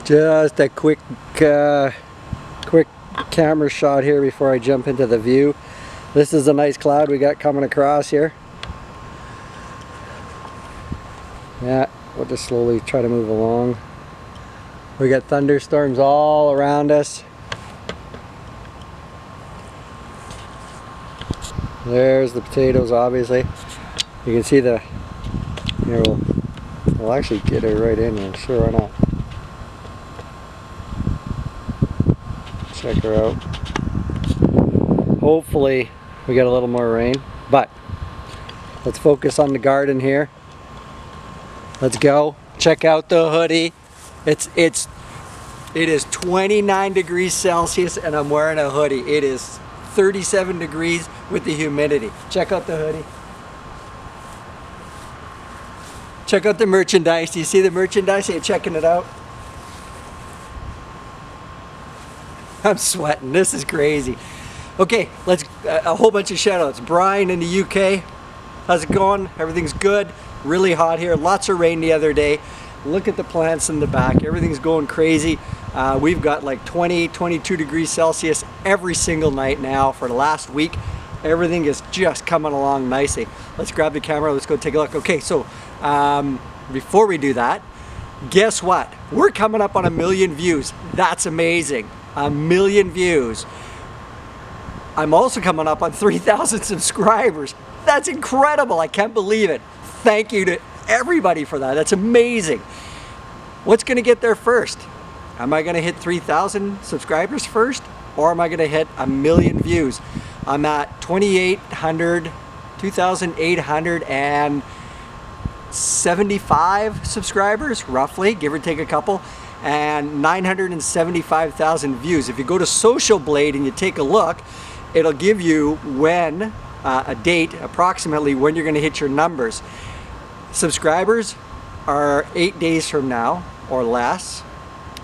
Just a quick camera shot here before I jump into the view. This is a nice cloud we got coming across here. Yeah, we'll just slowly try to move along. We got thunderstorms all around us. There's the potatoes, obviously. You can see the, here we'll actually get it right in here, sure, why not? Check her out. Hopefully we get a little more rain, but let's focus on the garden here. Let's go. Check out the hoodie. It is 29 degrees Celsius and I'm wearing a hoodie. It is 37 degrees with the humidity. Check out the hoodie. Check out the merchandise. Do you see the merchandise? Are you checking it out? I'm sweating. This is crazy. Okay, let's a whole bunch of shout outs. Brian in the UK. How's it going? Everything's good. Really hot here. Lots of rain the other day. Look at the plants in the back. Everything's going crazy. We've got like 20, 22 degrees Celsius every single night now for the last week. Everything is just coming along nicely. Let's grab the camera. Let's go take a look. Okay, so before we do that, guess what? We're coming up on 1 million views. That's amazing. 1 million views. I'm also coming up on 3,000 subscribers. That's incredible. I can't believe it. Thank you to everybody for that. That's amazing. What's going to get there first? Am I going to hit 3,000 subscribers first, or am I going to hit 1 million views? I'm at 2,875 subscribers, roughly, give or take a couple, and 975,000 views. If you go to Social Blade and you take a look, it'll give you when, a date approximately when you're going to hit your numbers. Subscribers are 8 days from now or less.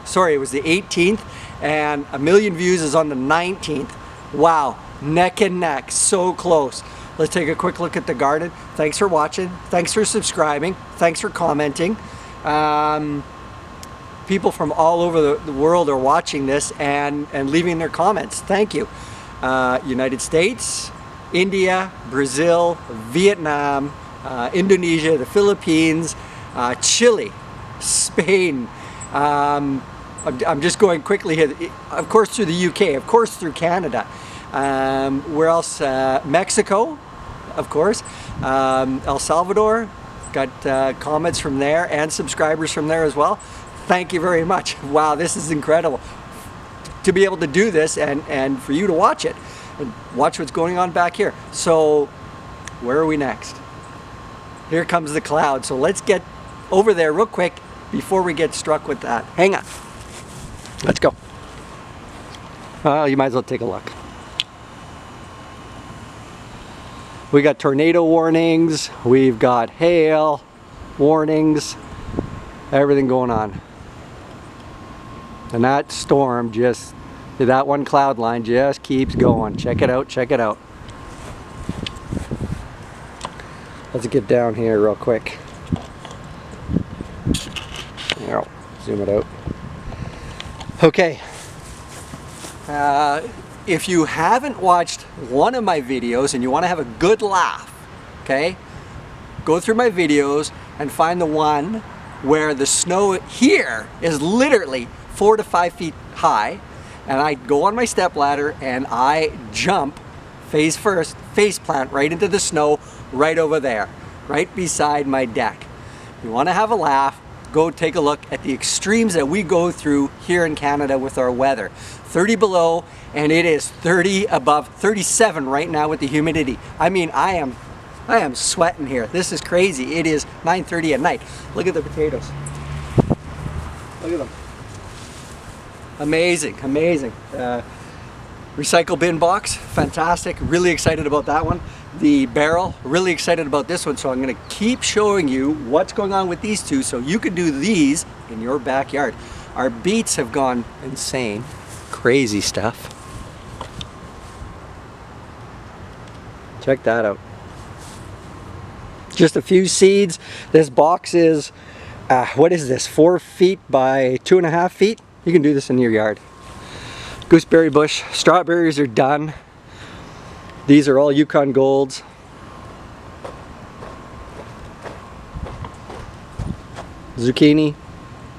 Sorry, it was the 18th, and 1 million views is on the 19th. Wow, neck and neck, so close. Let's take a quick look at the garden. Thanks for watching. Thanks for subscribing. Thanks for commenting. People from all over the world are watching this and leaving their comments. Thank you. United States, India, Brazil, Vietnam, Indonesia, the Philippines, Chile, Spain. I'm just going quickly here. Of course through the UK, of course through Canada. Where else? Mexico, of course. El Salvador, got comments from there and subscribers from there as well. Thank you very much. Wow, this is incredible. To be able to do this and for you to watch it and watch what's going on back here. So where are we next? Here comes the cloud. So let's get over there real quick before we get struck with that. Hang on. Let's go. You might as well take a look. We got tornado warnings. We've got hail warnings. Everything going on. And that storm just, that one cloud line just keeps going. Check it out, check it out. Let's get down here real quick. Here, I'll zoom it out. Okay. If you haven't watched one of my videos and you want to have a good laugh, okay, go through my videos and find the one where the snow here is literally 4 to 5 feet high, and I go on my step ladder and I jump face first, face plant right into the snow right over there, right beside my deck. You want to have a laugh, go take a look at the extremes that we go through here in Canada with our weather. 30 below, and it is 30 above, 37 right now with the humidity. I mean, I am sweating here. This is crazy. It is 9:30 at night. Look at the potatoes. Look at them. Amazing, amazing. Recycle bin box, fantastic. Really excited about that one. The barrel, really excited about this one. So I'm gonna keep showing you what's going on with these two so you can do these in your backyard. Our beets have gone insane. Crazy stuff. Check that out. Just a few seeds. This box is What is this, 4 feet by 2.5 feet? You can do this in your yard. Gooseberry bush. Strawberries are done. These are all Yukon Golds. Zucchini.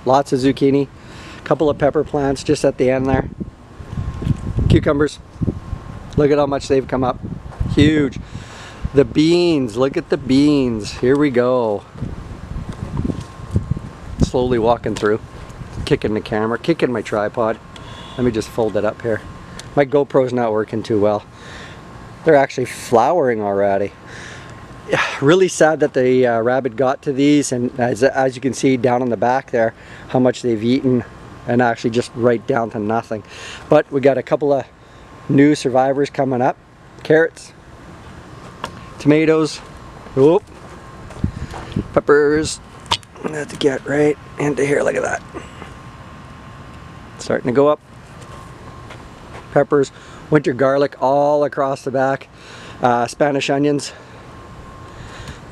Lots of zucchini. A couple of pepper plants just at the end there. Cucumbers. Look at how much they've come up. Huge. The beans. Look at the beans. Here we go. Slowly walking through. Kicking the camera. Kicking my tripod. Let me just fold it up here. My GoPro's not working too well. They're actually flowering already. Really sad that the rabbit got to these, and as you can see down on the back there, how much they've eaten, and actually just right down to nothing. But we got a couple of new survivors coming up. Carrots, tomatoes, whoop, peppers. I have to get right into here. Look at that. Starting to go up. Peppers, winter garlic all across the back. Spanish onions.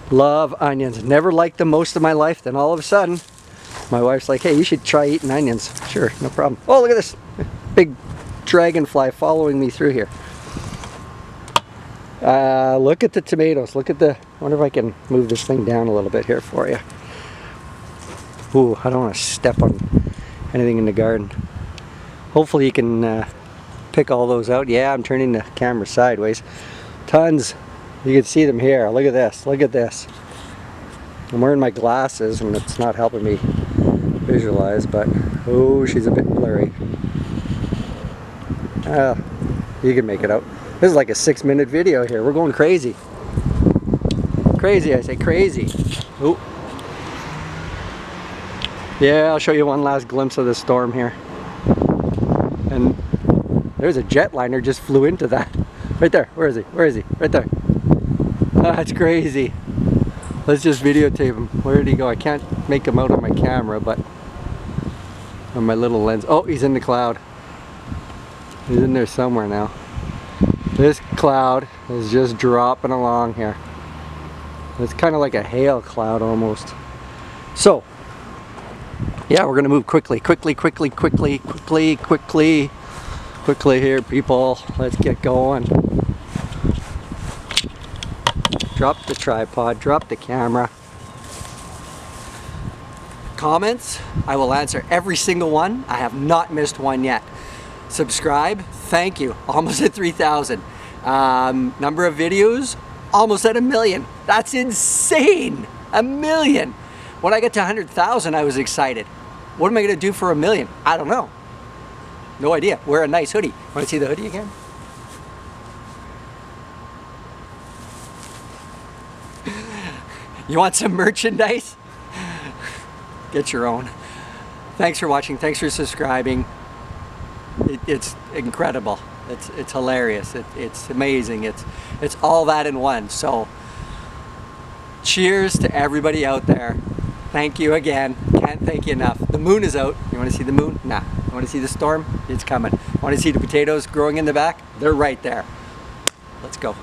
Love onions. Never liked them most of my life. Then all of a sudden, my wife's like, hey, you should try eating onions. Sure, no problem. Oh, look at this. Big dragonfly following me through here. Look at the tomatoes. Look at the... I wonder if I can move this thing down a little bit here for you. Ooh, I don't want to step on anything in the garden. Hopefully you can pick all those out. Yeah, I'm turning the camera sideways. Tons. You can see them here. Look at this. Look at this. I'm wearing my glasses and it's not helping me visualize, but oh, she's a bit blurry. You can make it out. This is like a 6-minute video here. We're going crazy. Crazy, I say crazy. Oh. Yeah, I'll show you one last glimpse of the storm here. And there's a jetliner just flew into that. Right there. Where is he? Where is he? Right there. Oh, that's crazy. Let's just videotape him. Where did he go? I can't make him out on my camera, but on my little lens. Oh, he's in the cloud. He's in there somewhere now. This cloud is just dropping along here. It's kind of like a hail cloud almost. So, yeah, we're gonna move quickly here, people. Let's get going. Drop the tripod, drop the camera. Comments, I will answer every single one. I have not missed one yet. Subscribe, thank you. Almost at 3,000. Number of videos, almost at 1 million. That's insane. 1 million. When I get to 100,000, I was excited. What am I gonna do for 1 million? I don't know. No idea. Wear a nice hoodie. Want to see the hoodie again? You want some merchandise? Get your own. Thanks for watching. Thanks for subscribing. It's incredible. It's hilarious. It's amazing. It's all that in one. So cheers to everybody out there. Thank you again. Can't thank you enough. The moon is out. You want to see the moon? Nah. You want to see the storm? It's coming. Want to see the potatoes growing in the back? They're right there. Let's go.